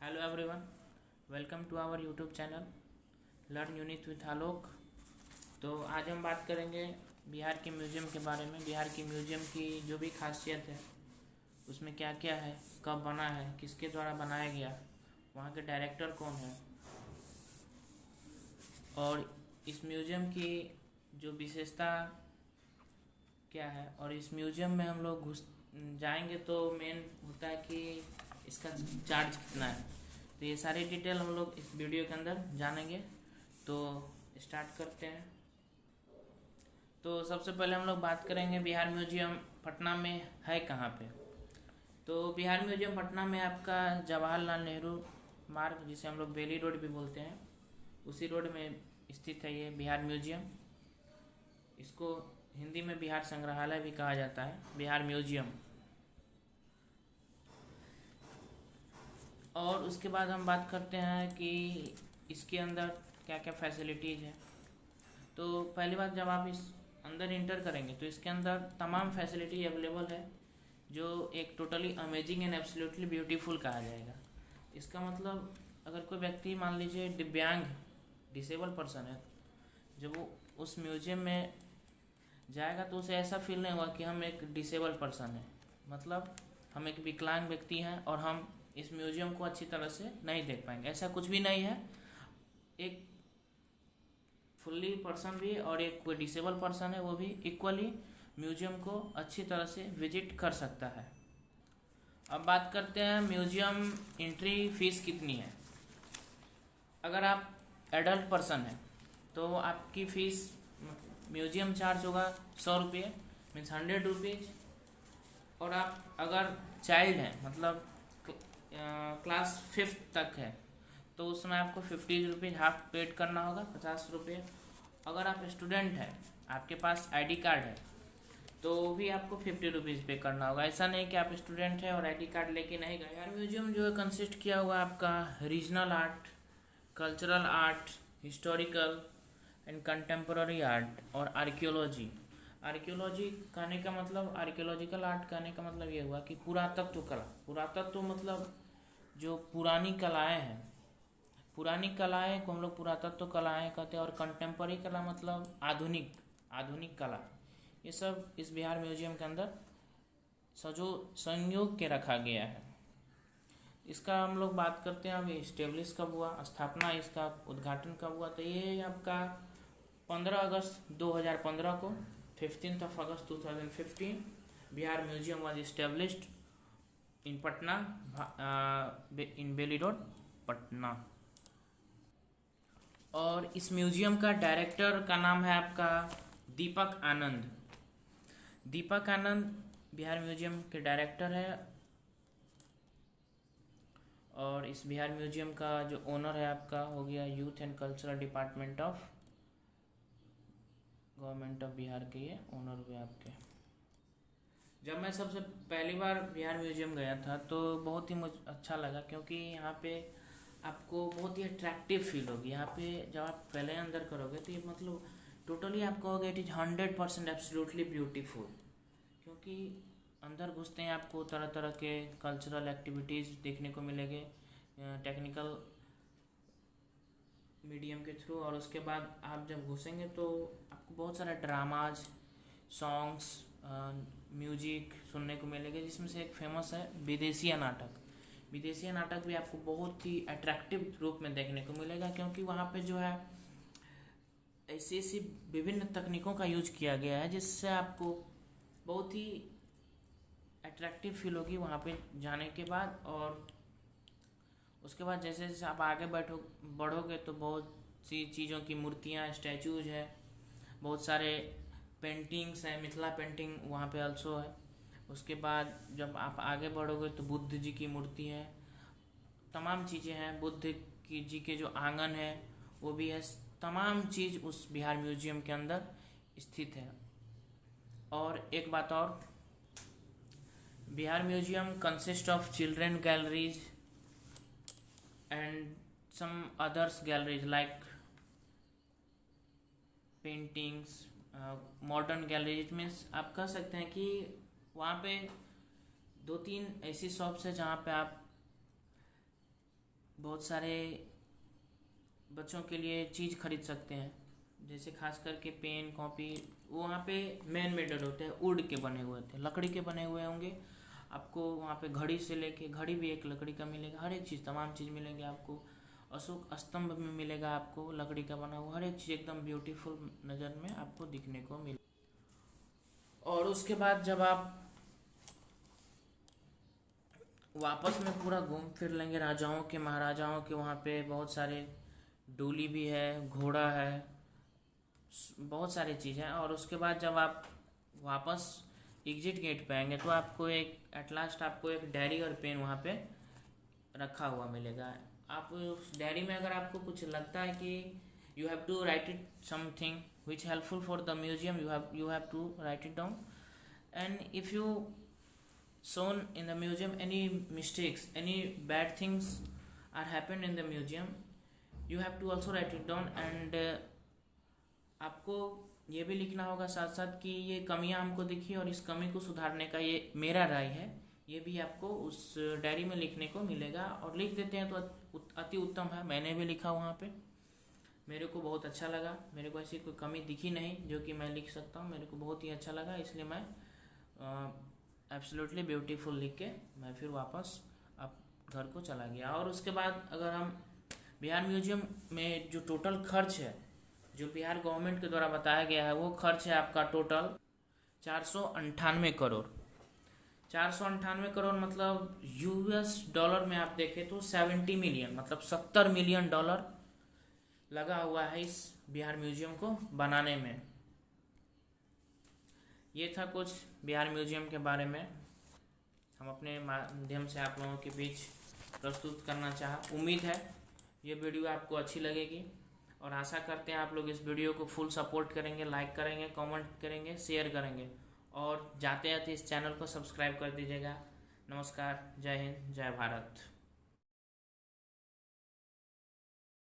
Hello everyone, welcome to our YouTube channel learn unit with Alok. तो आज हम बात करेंगे बिहार के म्यूज़ियम के बारे में। बिहार की म्यूज़ियम की जो भी खासियत है, उसमें क्या क्या है, कब बना है, किसके द्वारा बनाया गया, वहाँ के डायरेक्टर कौन है, और इस म्यूज़ियम की जो विशेषता क्या है। और इस म्यूज़ियम में हम लोग घुस जाएंगे तो मेन होता है कि इसका चार्ज कितना है। तो ये सारी डिटेल हम लोग इस वीडियो के अंदर जानेंगे। तो स्टार्ट करते हैं। तो सबसे पहले हम लोग बात करेंगे बिहार म्यूज़ियम पटना में है कहाँ पे। तो बिहार म्यूज़ियम पटना में आपका जवाहरलाल नेहरू मार्ग, जिसे हम लोग बेली रोड भी बोलते हैं, उसी रोड में स्थित है ये बिहार म्यूज़ियम। इसको हिंदी में बिहार संग्रहालय भी कहा जाता है, बिहार म्यूज़ियम। और उसके बाद हम बात करते हैं कि इसके अंदर क्या क्या फैसिलिटीज़ है। तो पहली बात, जब आप इस अंदर इंटर करेंगे तो इसके अंदर तमाम फैसिलिटी अवेलेबल है, जो एक totally amazing and absolutely beautiful कहा जाएगा। इसका मतलब अगर कोई व्यक्ति मान लीजिए दिव्यांग डिसेबल पर्सन है, जब वो उस म्यूज़ियम में जाएगा तो उसे ऐसा फील नहीं होगा कि हम एक डिसेबल पर्सन है, मतलब हम एक विकलांग व्यक्ति हैं और हम इस म्यूज़ियम को अच्छी तरह से नहीं देख पाएंगे। ऐसा कुछ भी नहीं है। एक फुल्ली पर्सन भी और एक कोई डिसेबल पर्सन है, वो भी इक्वली म्यूज़ियम को अच्छी तरह से विजिट कर सकता है। अब बात करते हैं म्यूज़ियम एंट्री फीस कितनी है। अगर आप एडल्ट पर्सन हैं तो आपकी फ़ीस म्यूज़ियम चार्ज होगा 100 रुपये, मीन्स 100 रुपीज़। और आप अगर चाइल्ड हैं, मतलब क्लास 5th तक है, तो उसमें आपको 50 रुपीज़ हाफ पेड करना होगा, 50 रुपये। अगर आप स्टूडेंट हैं, आपके पास आईडी कार्ड है, तो भी आपको 50 रुपीज़ पे करना होगा। ऐसा नहीं कि आप स्टूडेंट हैं और आईडी कार्ड लेके नहीं गए। यार म्यूजियम जो है कंसिस्ट किया हुआ आपका regional art, cultural art, historical and contemporary art और आर्कियोलॉजी। आर्कियोलॉजी कहने का मतलब, आर्कियोलॉजिकल आर्ट कहने का मतलब ये हुआ कि पुरातत्व कला। पुरातत्व मतलब जो पुरानी कलाएं हैं, पुरानी कलाएं को हम लोग पुरातत्व कलाएं कहते हैं। और कंटेम्प्रेरी कला मतलब आधुनिक आधुनिक कला। ये सब इस बिहार म्यूजियम के अंदर सजो संयोग के रखा गया है। इसका हम लोग बात करते हैं, अभी इस्टेब्लिश कब हुआ, स्थापना, इसका उद्घाटन कब हुआ। तो ये आपका 15 अगस्त 2015 को, 15 अगस्त 2015 Bihar museum was established in Patna, in Bailey Road, Patna. और इस म्यूजियम का डायरेक्टर का नाम है आपका दीपक आनंद। दीपक आनंद बिहार म्यूजियम के डायरेक्टर है। और इस बिहार म्यूजियम का जो ओनर है आपका हो गया youth and cultural department of government of Bihar के ये ओनर हुए आपके। जब मैं सबसे पहली बार बिहार म्यूजियम गया था तो बहुत ही मुझे अच्छा लगा, क्योंकि यहाँ पे आपको बहुत ही अट्रैक्टिव फील होगी। यहाँ पे जब आप पहले अंदर करोगे तो ये मतलब टोटली आप कहोगे इट इज़ 100% एब्सोल्युटली ब्यूटीफुल। क्योंकि अंदर घुसते हैं आपको तरह तरह के कल्चरल एक्टिविटीज़ देखने को मिलेंगे टेक्निकल मीडियम के थ्रू। और उसके बाद आप जब घुसेंगे तो आपको बहुत सारे ड्रामाज, सॉन्ग्स, म्यूजिक सुनने को मिलेंगे, जिसमें से एक फेमस है विदेशिया नाटक। विदेशिया नाटक भी आपको बहुत ही अट्रैक्टिव रूप में देखने को मिलेगा, क्योंकि वहाँ पे जो है ऐसी ऐसी विभिन्न तकनीकों का यूज किया गया है, जिससे आपको बहुत ही अट्रैक्टिव फील होगी वहाँ पे जाने के बाद। और उसके बाद जैसे जैसे आप आगे बढ़ोगे तो बहुत सी चीज़ों की मूर्तियाँ, स्टैचूज है, बहुत सारे पेंटिंग्स हैं, मिथिला पेंटिंग वहाँ पे अल्सो है। उसके बाद जब आप आगे बढ़ोगे तो बुद्ध जी की मूर्ति है, तमाम चीज़ें हैं। बुद्ध की जी के जो आंगन है वो भी है। तमाम चीज़ उस बिहार म्यूजियम के अंदर स्थित है। और एक बात और, Bihar museum consist of children galleries and some others galleries like paintings, modern gallery. It means आप कह सकते हैं कि वहाँ पे 2-3 ऐसी शॉप्स है जहाँ पे आप बहुत सारे बच्चों के लिए चीज़ खरीद सकते हैं, जैसे खास करके पेन कॉपी। वो वहाँ पे मैन मेडल होते हैं, वुड के बने हुए होते हैं, लकड़ी के बने हुए होंगे। आपको वहाँ पे घड़ी से लेके, घड़ी भी एक लकड़ी का मिलेगा, हर एक चीज़ तमाम चीज़ मिलेंगे आपको। अशोक स्तंभ में मिलेगा आपको लकड़ी का बना हुआ, हर एक चीज़ एकदम ब्यूटीफुल नज़र में आपको दिखने को मिले। और उसके बाद जब आप वापस में पूरा घूम फिर लेंगे राजाओं के महाराजाओं के, वहाँ पे बहुत सारे डोली भी है, घोड़ा है, बहुत सारी चीज़ है। और उसके बाद जब आप वापस एग्जिट गेट पे आएंगे तो आपको एक एट लास्ट आपको एक डायरी और पेन वहाँ पे रखा हुआ मिलेगा। आप उस डायरी में अगर आपको कुछ लगता है कि you have to write it something which helpful for the museum, you have to write it down. And if you shown in the museum any mistakes, any bad things are happened in the museum, you have to also write it down. And आपको ये भी लिखना होगा साथ साथ कि ये कमियां हमको दिखी और इस कमी को सुधारने का ये मेरा राय है, ये भी आपको उस डायरी में लिखने को मिलेगा। और लिख देते हैं तो अति उत्तम है। मैंने भी लिखा वहाँ पे, मेरे को बहुत अच्छा लगा, मेरे को ऐसी कोई कमी दिखी नहीं जो कि मैं लिख सकता हूँ, मेरे को बहुत ही अच्छा लगा, इसलिए मैं एब्सोल्युटली ब्यूटीफुल लिख के मैं फिर वापस अब घर को चला गया। और उसके बाद अगर हम बिहार म्यूजियम में जो टोटल खर्च है, जो बिहार गवर्नमेंट के द्वारा बताया गया है, वो खर्च है आपका टोटल 498 करोड़। 498 करोड़ मतलब यूएस डॉलर में आप देखें तो 70 मिलियन, मतलब 70 मिलियन डॉलर लगा हुआ है इस बिहार म्यूजियम को बनाने में। ये था कुछ बिहार म्यूजियम के बारे में, हम अपने माध्यम से आप लोगों के बीच प्रस्तुत करना चाहा। उम्मीद है ये वीडियो आपको अच्छी लगेगी और आशा करते हैं आप लोग इस वीडियो को फुल सपोर्ट करेंगे, लाइक करेंगे, कमेंट करेंगे, शेयर करेंगे और जाते जाते इस चैनल को सब्सक्राइब कर दीजिएगा। नमस्कार, जय हिंद, जय भारत।